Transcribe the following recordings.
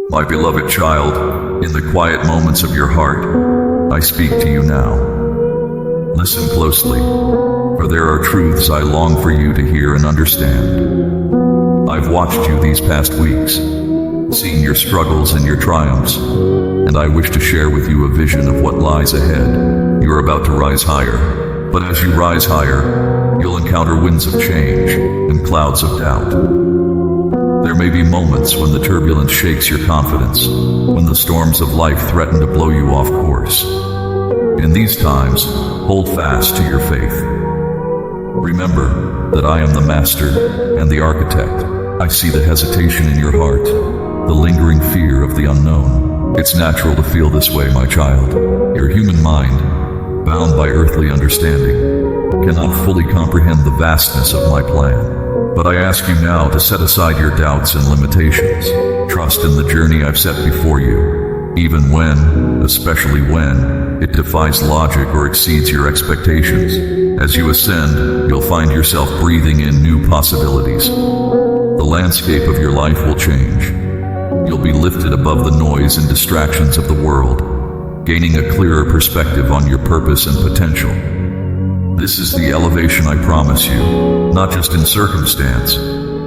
My beloved child, in the quiet moments of your heart, I speak to you now. Listen closely, for there are truths I long for you to hear and understand. I've watched you these past weeks, seen your struggles and your triumphs, and I wish to share with you a vision of what lies ahead. You are about to rise higher, but as you rise higher, you'll encounter winds of change and clouds of doubt. There may be moments when the turbulence shakes your confidence, when the storms of life threaten to blow you off course. In these times, hold fast to your faith. Remember that I am the master and the architect. I see the hesitation in your heart, the lingering fear of the unknown. It's natural to feel this way, my child. Your human mind, bound by earthly understanding, cannot fully comprehend the vastness of my plan. But I ask you now to set aside your doubts and limitations. Trust in the journey I've set before you, even when, especially when, it defies logic or exceeds your expectations. As you ascend, you'll find yourself breathing in new possibilities. The landscape of your life will change. You'll be lifted above the noise and distractions of the world, gaining a clearer perspective on your purpose and potential. This is the elevation I promise you, not just in circumstance,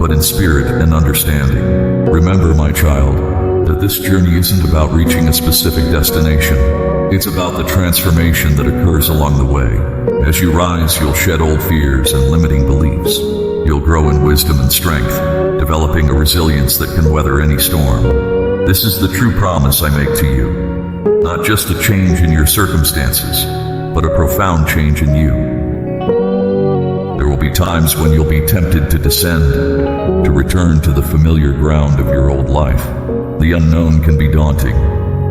but in spirit and understanding. Remember, my child, that this journey isn't about reaching a specific destination. It's about the transformation that occurs along the way. As you rise, you'll shed old fears and limiting beliefs. You'll grow in wisdom and strength, developing a resilience that can weather any storm. This is the true promise I make to you. Not just a change in your circumstances, but a profound change in you. There will be times when you'll be tempted to descend, to return to the familiar ground of your old life. The unknown can be daunting,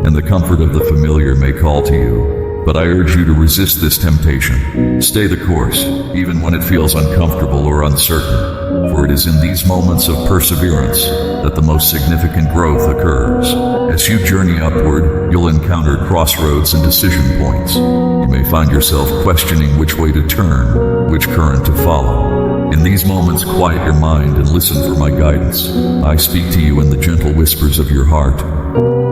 and the comfort of the familiar may call to you. But I urge you to resist this temptation. Stay the course, even when it feels uncomfortable or uncertain, for it is in these moments of perseverance that the most significant growth occurs. As you journey upward, you'll encounter crossroads and decision points. You may find yourself questioning which way to turn, which current to follow. In these moments, quiet your mind and listen for my guidance. I speak to you in the gentle whispers of your heart,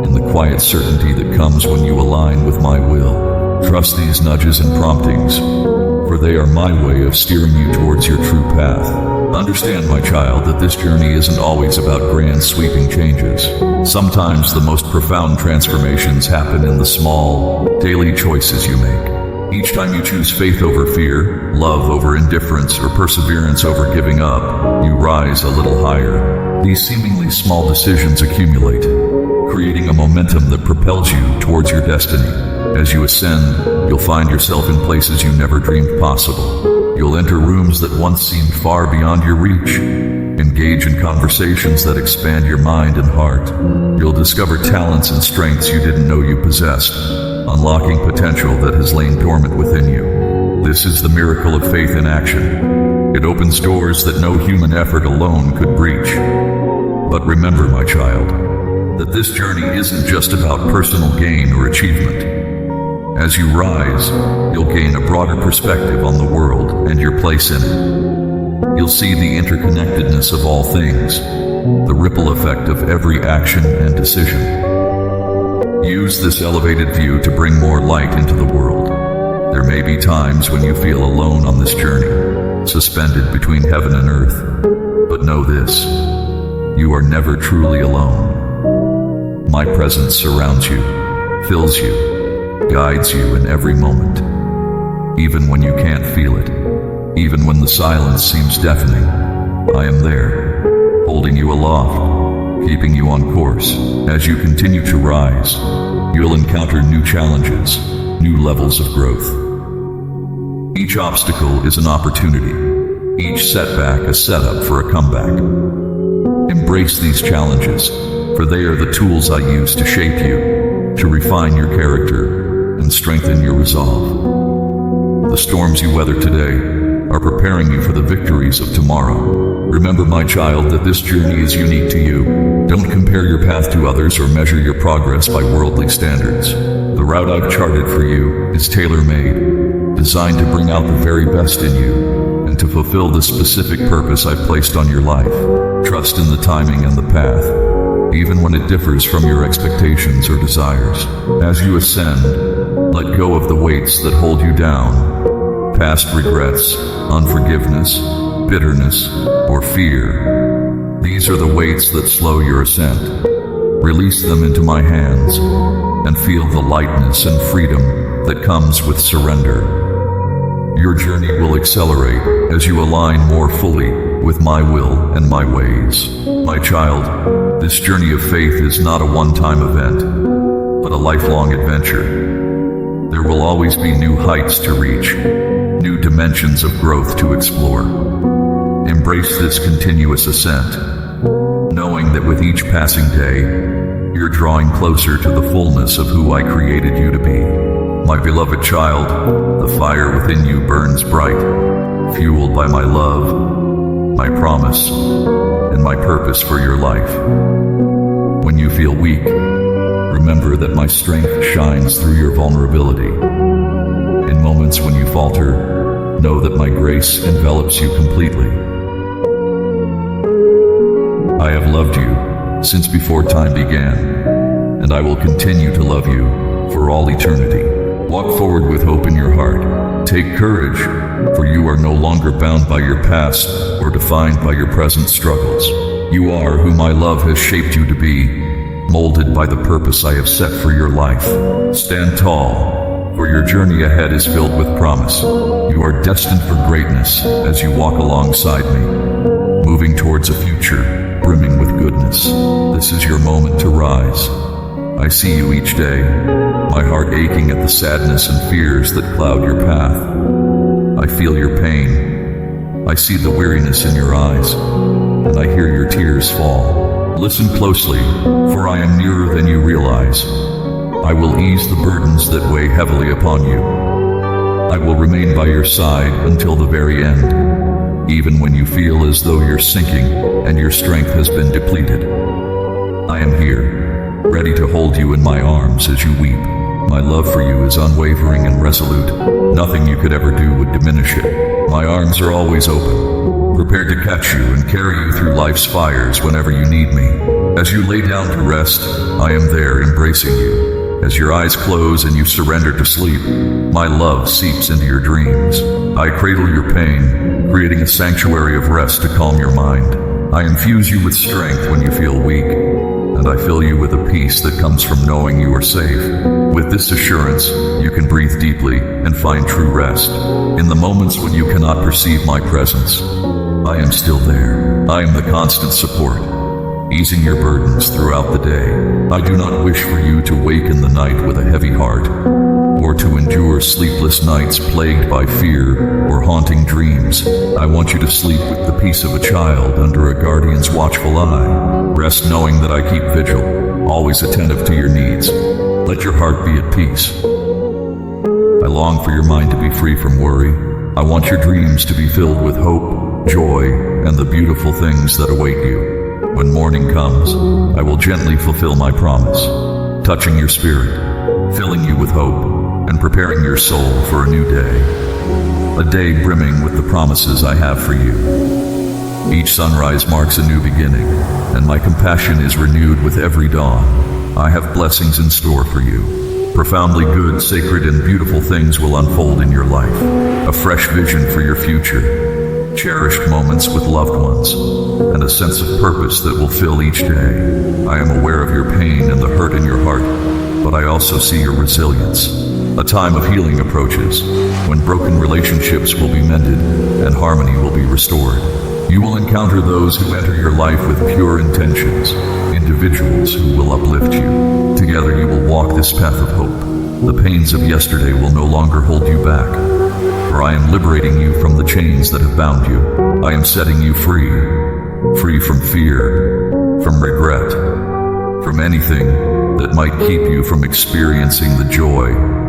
in the quiet certainty that comes when you align with my will. Trust these nudges and promptings, for they are my way of steering you towards your true path. Understand, my child, that this journey isn't always about grand sweeping changes. Sometimes the most profound transformations happen in the small, daily choices you make. Each time you choose faith over fear, love over indifference, or perseverance over giving up, you rise a little higher. These seemingly small decisions accumulate, creating a momentum that propels you towards your destiny. As you ascend, you'll find yourself in places you never dreamed possible. You'll enter rooms that once seemed far beyond your reach, engage in conversations that expand your mind and heart. You'll discover talents and strengths you didn't know you possessed, unlocking potential that has lain dormant within you. This is the miracle of faith in action. It opens doors that no human effort alone could breach. But remember, my child, that this journey isn't just about personal gain or achievement. As you rise, you'll gain a broader perspective on the world and your place in it. You'll see the interconnectedness of all things, the ripple effect of every action and decision. Use this elevated view to bring more light into the world. There may be times when you feel alone on this journey, suspended between heaven and earth. But know this, you are never truly alone. My presence surrounds you, fills you, guides you in every moment. Even when you can't feel it, even when the silence seems deafening, I am there, holding you aloft, keeping you on course. As you continue to rise, you'll encounter new challenges, new levels of growth. Each obstacle is an opportunity, each setback a setup for a comeback. Embrace these challenges, for they are the tools I use to shape you, to refine your character, and strengthen your resolve. The storms you weather today are preparing you for the victories of tomorrow. Remember, my child, that this journey is unique to you. Don't compare your path to others or measure your progress by worldly standards. The route I've charted for you is tailor-made, designed to bring out the very best in you and to fulfill the specific purpose I've placed on your life. Trust in the timing and the path. even when it differs from your expectations or desires. As you ascend, let go of the weights that hold you down, past regrets, unforgiveness, bitterness, or fear. These are the weights that slow your ascent. Release them into my hands and feel the lightness and freedom that comes with surrender. Your journey will accelerate as you align more fully with my will and my ways. My child, this journey of faith is not a one-time event, but a lifelong adventure. There will always be new heights to reach, new dimensions of growth to explore. Embrace this continuous ascent, knowing that with each passing day, you're drawing closer to the fullness of who I created you to be. My beloved child, the fire within you burns bright, fueled by my love, my promise, and my purpose for your life. When you feel weak, remember that my strength shines through your vulnerability. In moments when you falter, know that my grace envelops you completely. I have loved you since before time began, and I will continue to love you for all eternity. Walk forward with hope in your heart. Take courage, for you are no longer bound by your past or defined by your present struggles. You are who my love has shaped you to be, molded by the purpose I have set for your life. Stand tall, for your journey ahead is filled with promise. You are destined for greatness as you walk alongside me, moving towards a future brimming with goodness. This is your moment to rise. I see you each day, my heart aching at the sadness and fears that cloud your path. I feel your pain. I see the weariness in your eyes, and I hear your tears fall. Listen closely, for I am nearer than you realize. I will ease the burdens that weigh heavily upon you. I will remain by your side until the very end, even when you feel as though you're sinking and your strength has been depleted. I am here, ready to hold you in my arms as you weep. My love for you is unwavering and resolute. Nothing you could ever do would diminish it. My arms are always open, prepared to catch you and carry you through life's fires whenever you need me. As you lay down to rest, I am there embracing you. As your eyes close and you surrender to sleep, my love seeps into your dreams. I cradle your pain, creating a sanctuary of rest to calm your mind. I infuse you with strength when you feel weak, and I fill you with a peace that comes from knowing you are safe. With this assurance, you can breathe deeply and find true rest. In the moments when you cannot perceive my presence, I am still there. I am the constant support, easing your burdens throughout the day. I do not wish for you to wake in the night with a heavy heart, or to endure sleepless nights plagued by fear or haunting dreams. I want you to sleep with the peace of a child under a guardian's watchful eye. Rest knowing that I keep vigil, always attentive to your needs. Let your heart be at peace. I long for your mind to be free from worry. I want your dreams to be filled with hope, joy, and the beautiful things that await you. When morning comes, I will gently fulfill my promise, touching your spirit, filling you with hope, and preparing your soul for a new day. A day brimming with the promises I have for you. Each sunrise marks a new beginning, and my compassion is renewed with every dawn. I have blessings in store for you. Profoundly good, sacred, and beautiful things will unfold in your life. A fresh vision for your future, cherished moments with loved ones, and a sense of purpose that will fill each day. I am aware of your pain and the hurt in your heart, but I also see your resilience. A time of healing approaches, when broken relationships will be mended and harmony will be restored. You will encounter those who enter your life with pure intentions, individuals who will uplift you. Together you will walk this path of hope. The pains of yesterday will no longer hold you back, for I am liberating you from the chains that have bound you. I am setting you free, free from fear, from regret, from anything that might keep you from experiencing the joy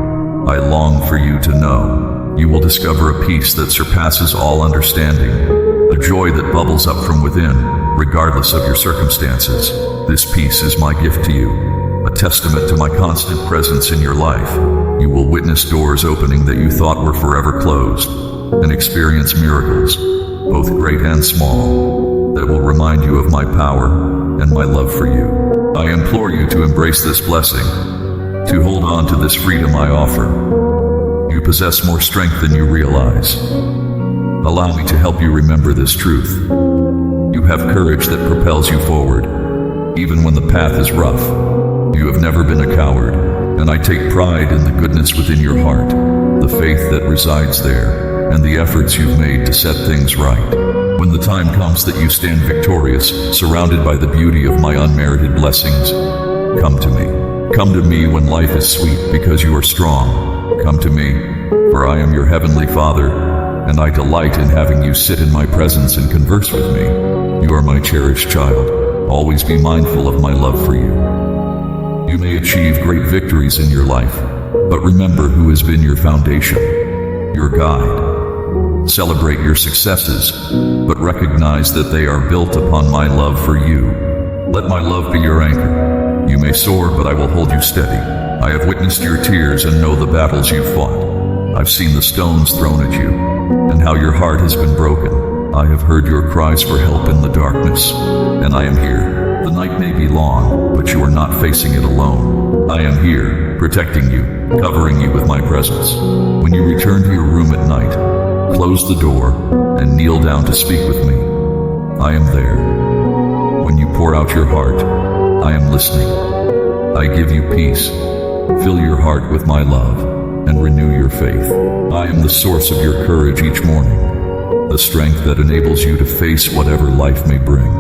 I long for you to know. You will discover a peace that surpasses all understanding, a joy that bubbles up from within, regardless of your circumstances. This peace is my gift to you, a testament to my constant presence in your life. You will witness doors opening that you thought were forever closed, and experience miracles, both great and small, that will remind you of my power and my love for you. I implore you to embrace this blessing, to hold on to this freedom I offer. You possess more strength than you realize. Allow me to help you remember this truth. You have courage that propels you forward, even when the path is rough. You have never been a coward, and I take pride in the goodness within your heart, the faith that resides there, and the efforts you've made to set things right. When the time comes that you stand victorious, surrounded by the beauty of my unmerited blessings, come to me. Come to me when life is sweet because you are strong. Come to me, for I am your heavenly Father, and I delight in having you sit in my presence and converse with me. You are my cherished child. Always be mindful of my love for you. You may achieve great victories in your life, but remember who has been your foundation, your guide. Celebrate your successes, but recognize that they are built upon my love for you. Let my love be your anchor. You may soar, but I will hold you steady. I have witnessed your tears and know the battles you've fought. I've seen the stones thrown at you, and how your heart has been broken. I have heard your cries for help in the darkness, and I am here. The night may be long, but you are not facing it alone. I am here, protecting you, covering you with my presence. When you return to your room at night, close the door and kneel down to speak with me. I am there. When you pour out your heart, I am listening. I give you peace. Fill your heart with my love and renew your faith. I am the source of your courage each morning, the strength that enables you to face whatever life may bring.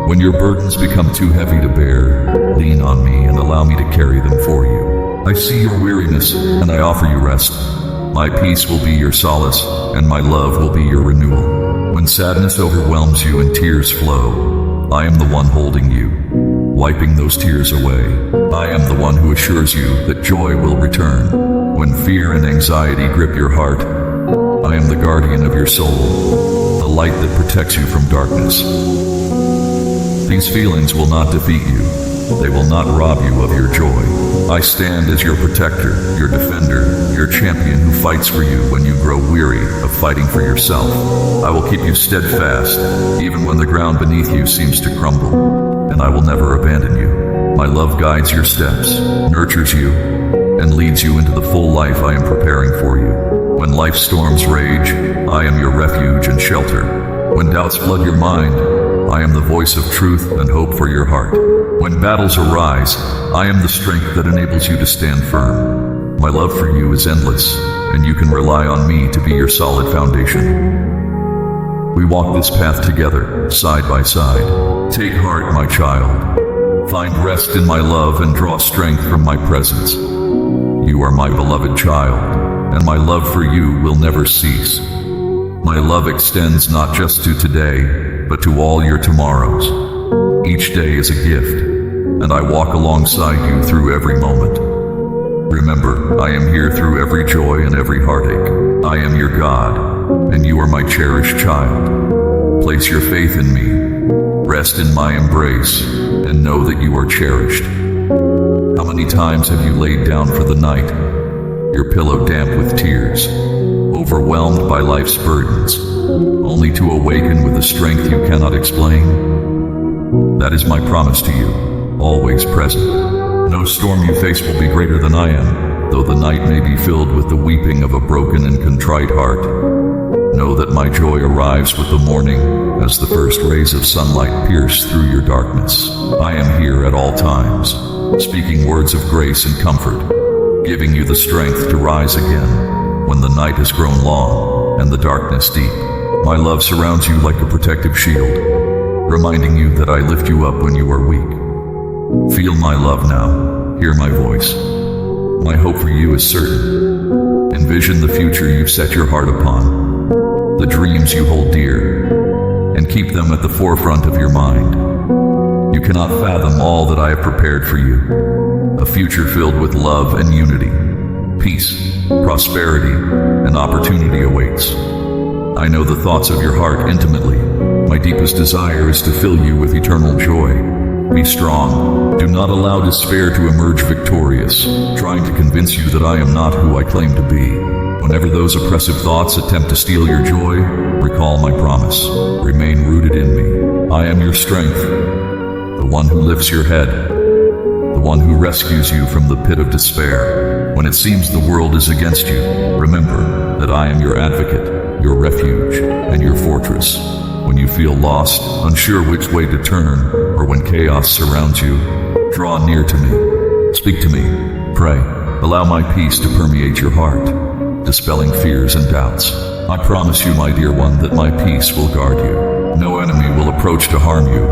When your burdens become too heavy to bear, lean on me and allow me to carry them for you. I see your weariness and I offer you rest. My peace will be your solace, and my love will be your renewal. When sadness overwhelms you and tears flow, I am the one holding you, wiping those tears away. I am the one who assures you that joy will return. When fear and anxiety grip your heart, I am the guardian of your soul, the light that protects you from darkness. These feelings will not defeat you. They will not rob you of your joy. I stand as your protector, your defender, your champion who fights for you when you grow weary of fighting for yourself. I will keep you steadfast, even when the ground beneath you seems to crumble, and I will never abandon you. My love guides your steps, nurtures you, and leads you into the full life I am preparing for you. When life's storms rage, I am your refuge and shelter. When doubts flood your mind, I am the voice of truth and hope for your heart. When battles arise, I am the strength that enables you to stand firm. My love for you is endless, and you can rely on me to be your solid foundation. We walk this path together, side by side. Take heart, my child. Find rest in my love and draw strength from my presence. You are my beloved child, and my love for you will never cease. My love extends not just to today, but to all your tomorrows. Each day is a gift, and I walk alongside you through every moment. Remember, I am here through every joy and every heartache. I am your God, and you are my cherished child. Place your faith in me, rest in my embrace, and know that you are cherished. How many times have you laid down for the night, your pillow damp with tears, overwhelmed by life's burdens, only to awaken with a strength you cannot explain? That is my promise to you, always present. No storm you face will be greater than I am, though the night may be filled with the weeping of a broken and contrite heart. Know that my joy arrives with the morning, as the first rays of sunlight pierce through your darkness. I am here at all times, speaking words of grace and comfort, giving you the strength to rise again when the night has grown long and the darkness deep. My love surrounds you like a protective shield, reminding you that I lift you up when you are weak. Feel my love now, hear my voice. My hope for you is certain. Envision the future you've set your heart upon, the dreams you hold dear, and keep them at the forefront of your mind. You cannot fathom all that I have prepared for you. A future filled with love and unity, peace, prosperity, and opportunity awaits. I know the thoughts of your heart intimately. My deepest desire is to fill you with eternal joy. Be strong. Do not allow despair to emerge victorious, trying to convince you that I am not who I claim to be. Whenever those oppressive thoughts attempt to steal your joy, recall my promise. Remain rooted in me. I am your strength, the one who lifts your head, one who rescues you from the pit of despair. When it seems the world is against you, remember that I am your advocate, your refuge, and your fortress. When you feel lost, unsure which way to turn, or when chaos surrounds you, draw near to me. Speak to me. Pray. Allow my peace to permeate your heart, dispelling fears and doubts. I promise you, my dear one, that my peace will guard you. No enemy will approach to harm you,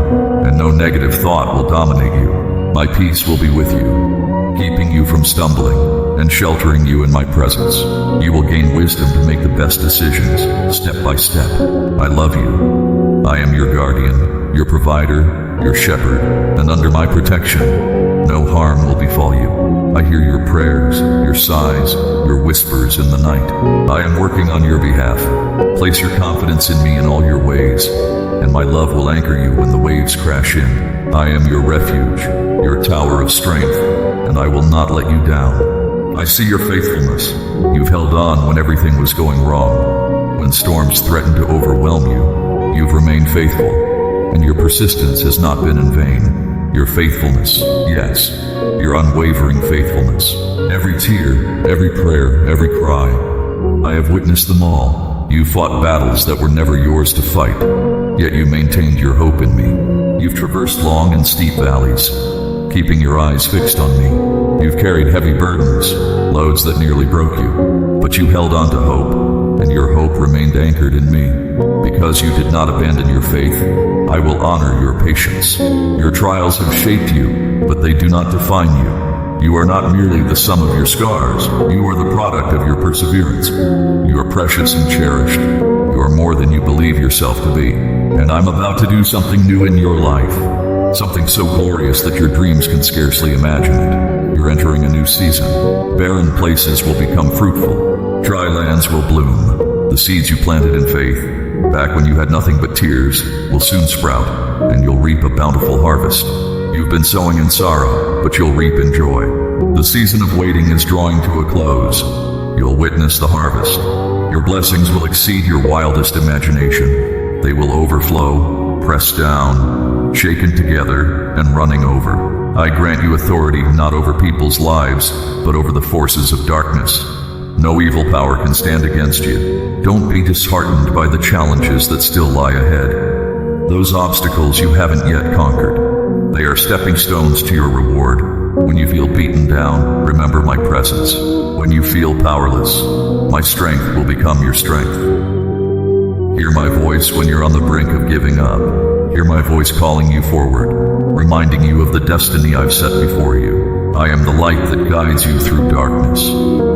and no negative thought will dominate you. My peace will be with you, keeping you from stumbling and sheltering you in my presence. You will gain wisdom to make the best decisions, step by step. I love you. I am your guardian, your provider, your shepherd, and under my protection, no harm will befall you. I hear your prayers, your sighs, your whispers in the night. I am working on your behalf. Place your confidence in me in all your ways, and my love will anchor you when the waves crash in. I am your refuge, your tower of strength, and I will not let you down. I see your faithfulness. You've held on when everything was going wrong. When storms threatened to overwhelm you, you've remained faithful, and your persistence has not been in vain. Your faithfulness, yes, your unwavering faithfulness. Every tear, every prayer, every cry, I have witnessed them all. You fought battles that were never yours to fight, yet you maintained your hope in me. You've traversed long and steep valleys, keeping your eyes fixed on me. You've carried heavy burdens, loads that nearly broke you, but you held on to hope, and your hope remained anchored in me. Because you did not abandon your faith, I will honor your patience. Your trials have shaped you, but they do not define you. You are not merely the sum of your scars. You are the product of your perseverance. You are precious and cherished. You are more than you believe yourself to be. And I'm about to do something new in your life. Something so glorious that your dreams can scarcely imagine it. You're entering a new season. Barren places will become fruitful. Dry lands will bloom. The seeds you planted in faith, back when you had nothing but tears, will soon sprout, and you'll reap a bountiful harvest. You've been sowing in sorrow, but you'll reap in joy. The season of waiting is drawing to a close. You'll witness the harvest. Your blessings will exceed your wildest imagination. They will overflow, pressed down, shaken together, and running over. I grant you authority not over people's lives, but over the forces of darkness. No evil power can stand against you. Don't be disheartened by the challenges that still lie ahead. Those obstacles you haven't yet conquered. They are stepping stones to your reward. When you feel beaten down, remember my presence. When you feel powerless, my strength will become your strength. Hear my voice when you're on the brink of giving up. Hear my voice calling you forward, reminding you of the destiny I've set before you. I am the light that guides you through darkness.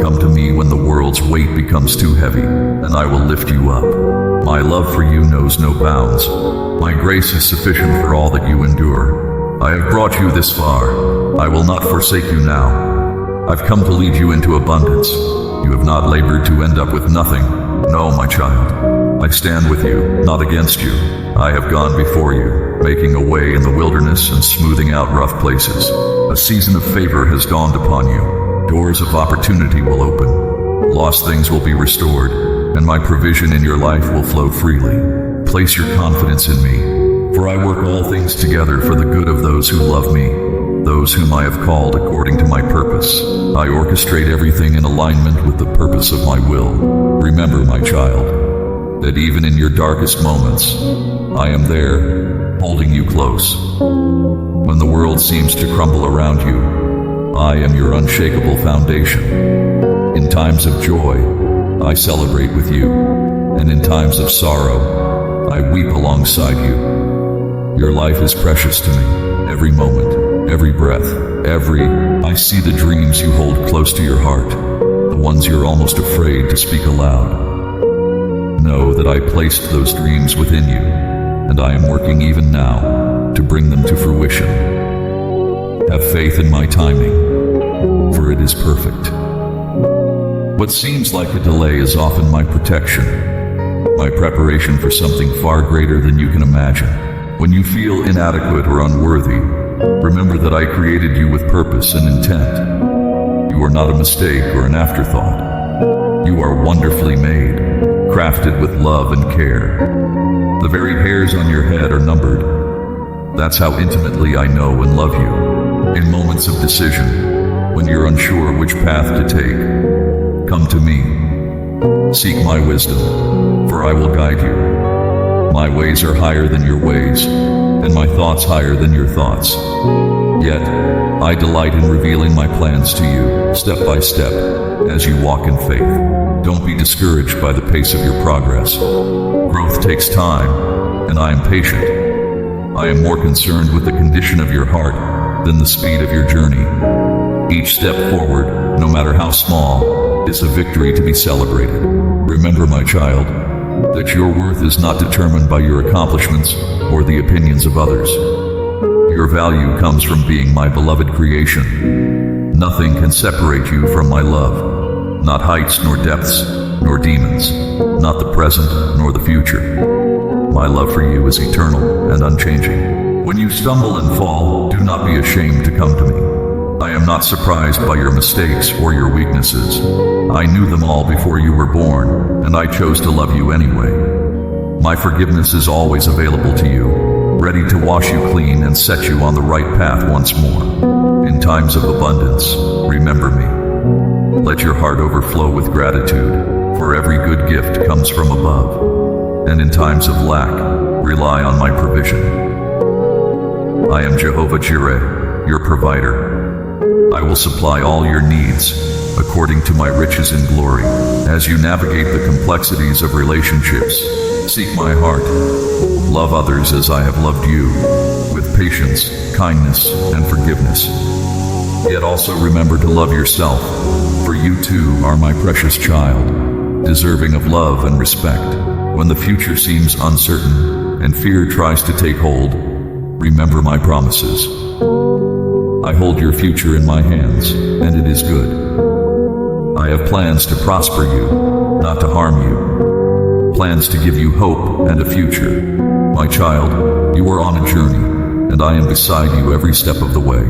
Come to me when the world's weight becomes too heavy, and I will lift you up. My love for you knows no bounds. My grace is sufficient for all that you endure. I have brought you this far. I will not forsake you now. I've come to lead you into abundance. You have not labored to end up with nothing. No, my child. I stand with you, not against you. I have gone before you, making a way in the wilderness and smoothing out rough places. A season of favor has dawned upon you. Doors of opportunity will open. Lost things will be restored, and my provision in your life will flow freely. Place your confidence in me, for I work all things together for the good of those who love me, those whom I have called according to my purpose. I orchestrate everything in alignment with the purpose of my will. Remember, my child, that even in your darkest moments, I am there, holding you close. When the world seems to crumble around you, I am your unshakable foundation. In times of joy, I celebrate with you, and in times of sorrow, I weep alongside you. Your life is precious to me, every moment, every breath, I see the dreams you hold close to your heart, the ones you're almost afraid to speak aloud. Know that I placed those dreams within you, and I am working even now to bring them to fruition. Have faith in my timing, for it is perfect. What seems like a delay is often my protection, my preparation for something far greater than you can imagine. When you feel inadequate or unworthy, remember that I created you with purpose and intent. You are not a mistake or an afterthought. You are wonderfully made, crafted with love and care. The very hairs on your head are numbered. That's how intimately I know and love you. In moments of decision, when you're unsure which path to take, come to me. Seek my wisdom, for I will guide you. My ways are higher than your ways, and my thoughts higher than your thoughts. Yet, I delight in revealing my plans to you, step by step, as you walk in faith. Don't be discouraged by the pace of your progress. Growth takes time, and I am patient. I am more concerned with the condition of your heart than the speed of your journey. Each step forward, no matter how small, is a victory to be celebrated. Remember, my child, that your worth is not determined by your accomplishments or the opinions of others. Your value comes from being my beloved creation. Nothing can separate you from my love. Not heights nor depths, nor demons. Not the present nor the future. My love for you is eternal and unchanging. When you stumble and fall, do not be ashamed to come to me. I am not surprised by your mistakes or your weaknesses. I knew them all before you were born, and I chose to love you anyway. My forgiveness is always available to you, ready to wash you clean and set you on the right path once more. In times of abundance, remember me. Let your heart overflow with gratitude, for every good gift comes from above. And in times of lack, rely on my provision. I am Jehovah Jireh, your provider. I will supply all your needs, according to my riches in glory. As you navigate the complexities of relationships, seek my heart. Love others as I have loved you, with patience, kindness, and forgiveness. Yet also remember to love yourself, for you too are my precious child, deserving of love and respect. When the future seems uncertain and fear tries to take hold, remember my promises. I hold your future in my hands, and it is good. I have plans to prosper you, not to harm you. Plans to give you hope and a future. My child, you are on a journey, and I am beside you every step of the way.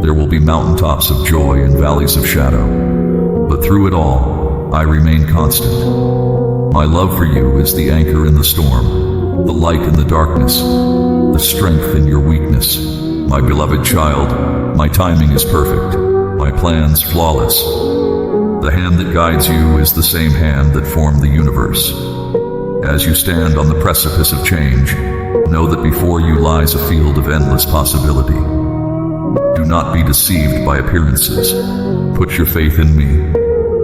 There will be mountaintops of joy and valleys of shadow, but through it all, I remain constant. My love for you is the anchor in the storm, the light in the darkness, the strength in your weakness. My beloved child, my timing is perfect, my plans flawless. The hand that guides you is the same hand that formed the universe. As you stand on the precipice of change, know that before you lies a field of endless possibility. Do not be deceived by appearances. Put your faith in me,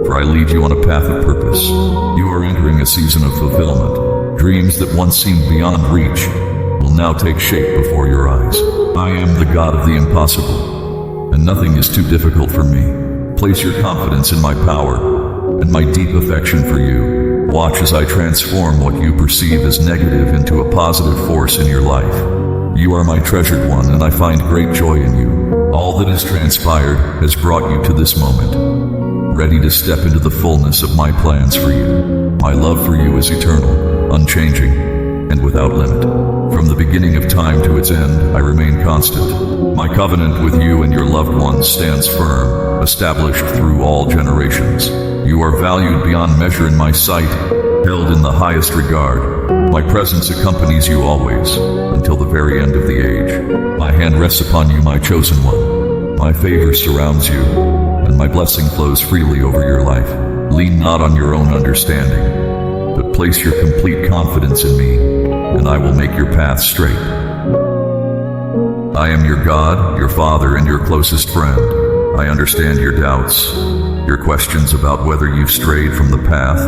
for I lead you on a path of purpose. You are entering a season of fulfillment. Dreams that once seemed beyond reach will now take shape before your eyes. I am the God of the impossible, and nothing is too difficult for me. Place your confidence in my power and my deep affection for you. Watch as I transform what you perceive as negative into a positive force in your life. You are my treasured one, and I find great joy in you. All that has transpired has brought you to this moment, ready to step into the fullness of my plans for you. My love for you is eternal, unchanging, and without limit. From the beginning of time to its end, I remain constant. My covenant with you and your loved ones stands firm, established through all generations. You are valued beyond measure in my sight, held in the highest regard. My presence accompanies you always, until the very end of the age. My hand rests upon you, my chosen one. My favor surrounds you, and my blessing flows freely over your life. Lean not on your own understanding, but place your complete confidence in me, and I will make your path straight. I am your God, your Father, and your closest friend. I understand your doubts, your questions about whether you've strayed from the path,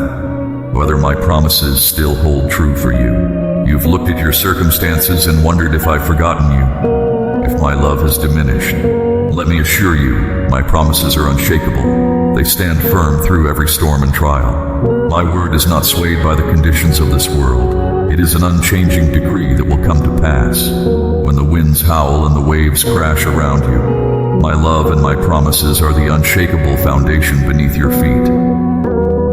whether my promises still hold true for you. You've looked at your circumstances and wondered if I've forgotten you, if my love has diminished. Let me assure you, my promises are unshakable. They stand firm through every storm and trial. My word is not swayed by the conditions of this world. It is an unchanging decree that will come to pass. When the winds howl and the waves crash around you, my love and my promises are the unshakable foundation beneath your feet.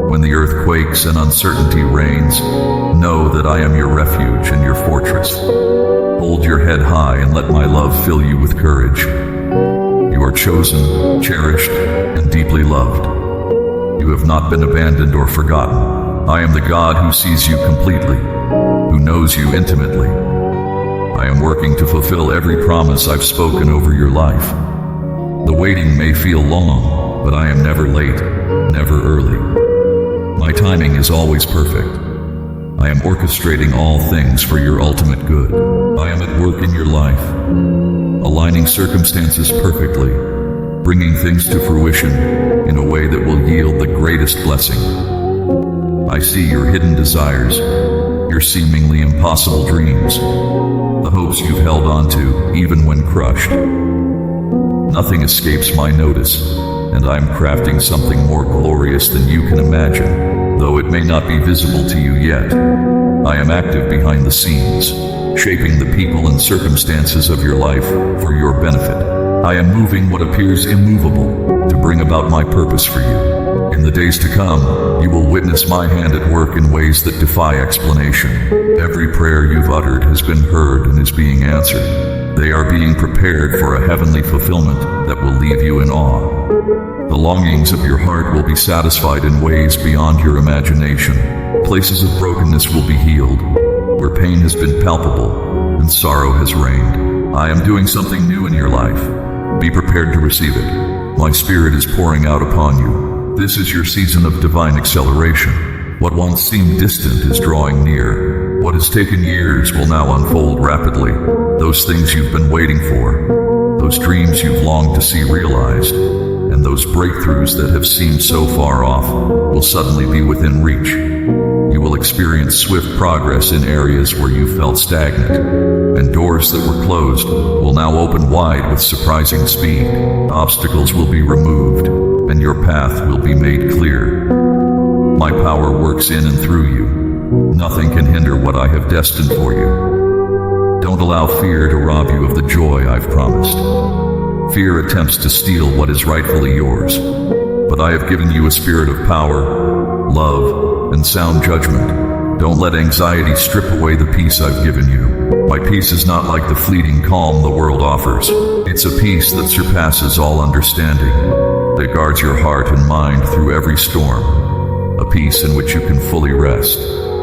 When the earth quakes and uncertainty reigns, know that I am your refuge and your fortress. Hold your head high and let my love fill you with courage. You are chosen, cherished, and deeply loved. You have not been abandoned or forgotten. I am the God who sees you completely, who knows you intimately. I am working to fulfill every promise I've spoken over your life. The waiting may feel long, but I am never late, never early. My timing is always perfect. I am orchestrating all things for your ultimate good. I am at work in your life, aligning circumstances perfectly, bringing things to fruition in a way that will yield the greatest blessing. I see your hidden desires, your seemingly impossible dreams, the hopes you've held on to even when crushed. Nothing escapes my notice, and I'm crafting something more glorious than you can imagine, though it may not be visible to you yet. I am active behind the scenes, shaping the people and circumstances of your life for your benefit. I am moving what appears immovable to bring about my purpose for you. In the days to come, you will witness my hand at work in ways that defy explanation. Every prayer you've uttered has been heard and is being answered. They are being prepared for a heavenly fulfillment that will leave you in awe. The longings of your heart will be satisfied in ways beyond your imagination. Places of brokenness will be healed, where pain has been palpable and sorrow has reigned. I am doing something new in your life. Be prepared to receive it. My spirit is pouring out upon you. This is your season of divine acceleration. What once seemed distant is drawing near. What has taken years will now unfold rapidly. Those things you've been waiting for, those dreams you've longed to see realized, and those breakthroughs that have seemed so far off will suddenly be within reach. You will experience swift progress in areas where you felt stagnant, and doors that were closed will now open wide with surprising speed. Obstacles will be removed, and your path will be made clear. My power works in and through you. Nothing can hinder what I have destined for you. Don't allow fear to rob you of the joy I've promised. Fear attempts to steal what is rightfully yours, but I have given you a spirit of power, love, and sound judgment. Don't let anxiety strip away the peace I've given you. My peace is not like the fleeting calm the world offers. It's a peace that surpasses all understanding, that guards your heart and mind through every storm, a peace in which you can fully rest.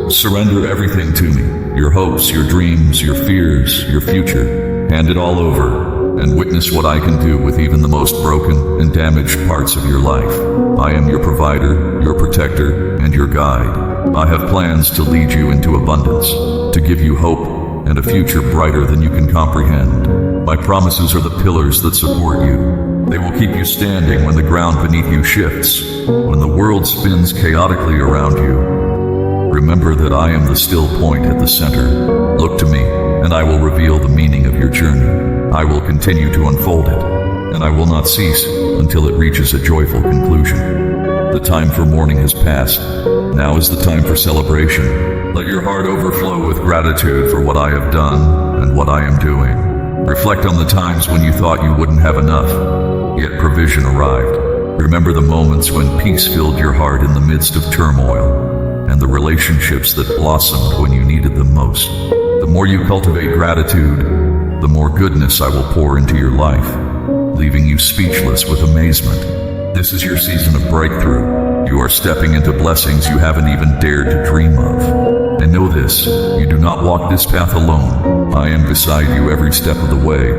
Surrender everything to me, your hopes, your dreams, your fears, your future. Hand it all over, and witness what I can do with even the most broken and damaged parts of your life. I am your provider, your protector, and your guide. I have plans to lead you into abundance, to give you hope and a future brighter than you can comprehend. My promises are the pillars that support you. They will keep you standing when the ground beneath you shifts, when the world spins chaotically around you. Remember that I am the still point at the center. Look to me, and I will reveal the meaning of your journey. I will continue to unfold it, and I will not cease until it reaches a joyful conclusion. The time for mourning has passed. Now is the time for celebration. Let your heart overflow with gratitude for what I have done and what I am doing. Reflect on the times when you thought you wouldn't have enough, yet provision arrived. Remember the moments when peace filled your heart in the midst of turmoil, and the relationships that blossomed when you needed them most. The more you cultivate gratitude, the more goodness I will pour into your life, leaving you speechless with amazement. This is your season of breakthrough. You are stepping into blessings you haven't even dared to dream of. And know this, you do not walk this path alone. I am beside you every step of the way,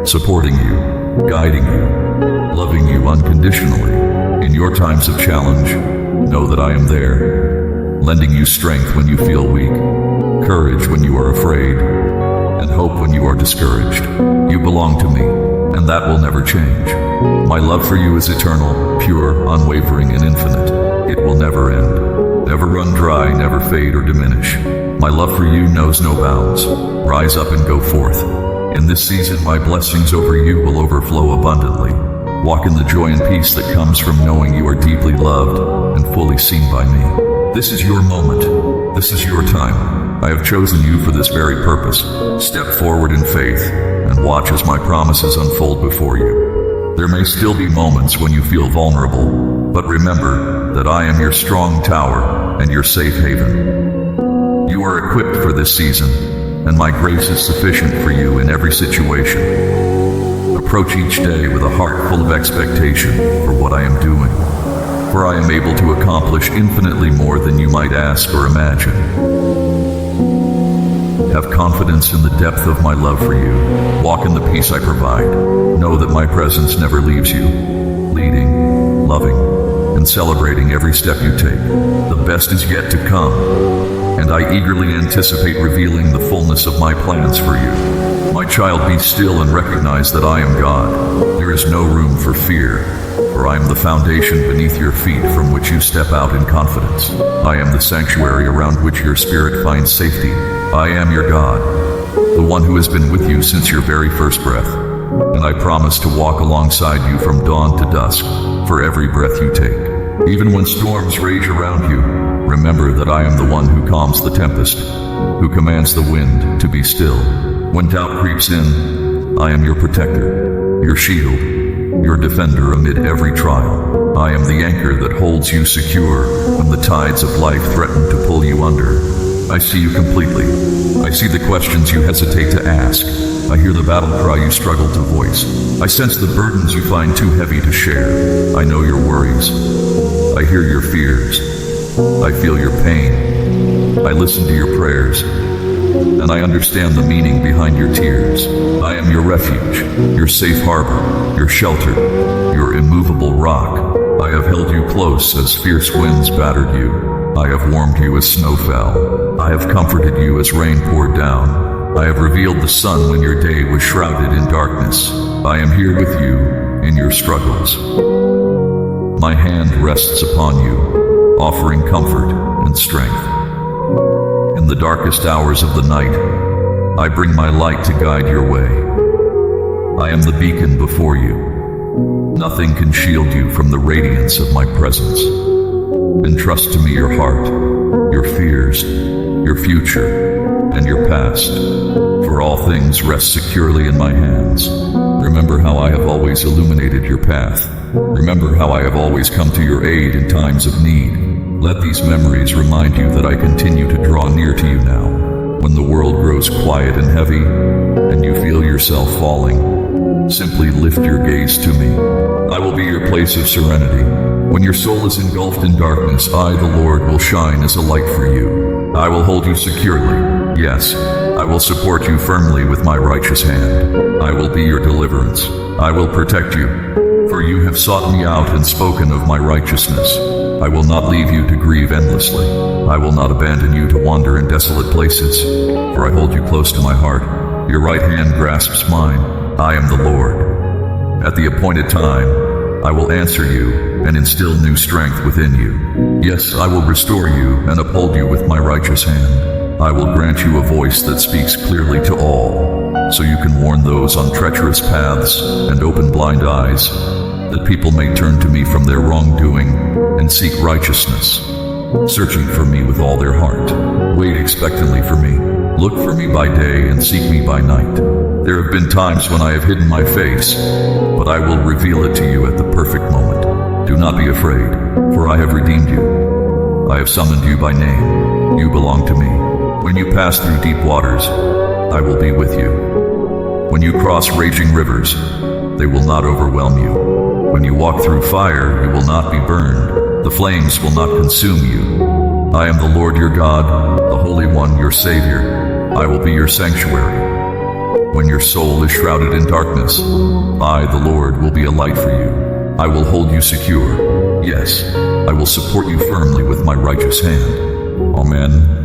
supporting you, guiding you, loving you unconditionally. In your times of challenge, know that I am there, lending you strength when you feel weak, courage when you are afraid, and hope when you are discouraged. You belong to me, and that will never change. My love for you is eternal, pure, unwavering, and infinite. It will never end, never run dry, never fade or diminish. My love for you knows no bounds. Rise up and go forth. In this season, my blessings over you will overflow abundantly. Walk in the joy and peace that comes from knowing you are deeply loved and fully seen by me. This is your moment. This is your time. I have chosen you for this very purpose. Step forward in faith and watch as my promises unfold before you. There may still be moments when you feel vulnerable, but remember that I am your strong tower and your safe haven. You are equipped for this season, and my grace is sufficient for you in every situation. Approach each day with a heart full of expectation for what I am doing, for I am able to accomplish infinitely more than you might ask or imagine. Have confidence in the depth of my love for you. Walk in the peace I provide. Know that my presence never leaves you. Leading, loving, and celebrating every step you take. The best is yet to come, and I eagerly anticipate revealing the fullness of my plans for you. My child, be still and recognize that I am God. There is no room for fear, for I am the foundation beneath your feet from which you step out in confidence. I am the sanctuary around which your spirit finds safety. I am your God, the one who has been with you since your very first breath. And I promise to walk alongside you from dawn to dusk, for every breath you take. Even when storms rage around you, remember that I am the one who calms the tempest, who commands the wind to be still. When doubt creeps in, I am your protector, your shield, your defender amid every trial. I am the anchor that holds you secure when the tides of life threaten to pull you under. I see you completely. I see the questions you hesitate to ask. I hear the battle cry you struggle to voice. I sense the burdens you find too heavy to share. I know your worries. I hear your fears. I feel your pain. I listen to your prayers. And I understand the meaning behind your tears. I am your refuge, your safe harbor, your shelter, your immovable rock. I have held you close as fierce winds battered you. I have warmed you as snow fell. I have comforted you as rain poured down. I have revealed the sun when your day was shrouded in darkness. I am here with you in your struggles. My hand rests upon you, offering comfort and strength. In the darkest hours of the night, I bring my light to guide your way. I am the beacon before you. Nothing can shield you from the radiance of my presence. Entrust to me your heart, your fears, your future, and your past, for all things rest securely in my hands. Remember how I have always illuminated your path. Remember how I have always come to your aid in times of need. Let these memories remind you that I continue to draw near to you now. When the world grows quiet and heavy, and you feel yourself falling, simply lift your gaze to me. I will be your place of serenity. When your soul is engulfed in darkness, I, the Lord, will shine as a light for you. I will hold you securely. Yes, I will support you firmly with my righteous hand. I will be your deliverance. I will protect you, for you have sought me out and spoken of my righteousness. I will not leave you to grieve endlessly. I will not abandon you to wander in desolate places, for I hold you close to my heart. Your right hand grasps mine. I am the Lord. At the appointed time, I will answer you and instill new strength within you. Yes, I will restore you and uphold you with my righteous hand. I will grant you a voice that speaks clearly to all, so you can warn those on treacherous paths and open blind eyes, that people may turn to me from their wrongdoing and seek righteousness, searching for me with all their heart. Wait expectantly for me. Look for me by day and seek me by night. There have been times when I have hidden my face, but I will reveal it to you at the perfect moment. Do not be afraid, for I have redeemed you. I have summoned you by name. You belong to me. When you pass through deep waters, I will be with you. When you cross raging rivers, they will not overwhelm you. When you walk through fire, you will not be burned. The flames will not consume you. I am the Lord your God, the Holy One, your Savior. I will be your sanctuary. When your soul is shrouded in darkness, I, the Lord, will be a light for you. I will hold you secure. Yes, I will support you firmly with my righteous hand. Amen.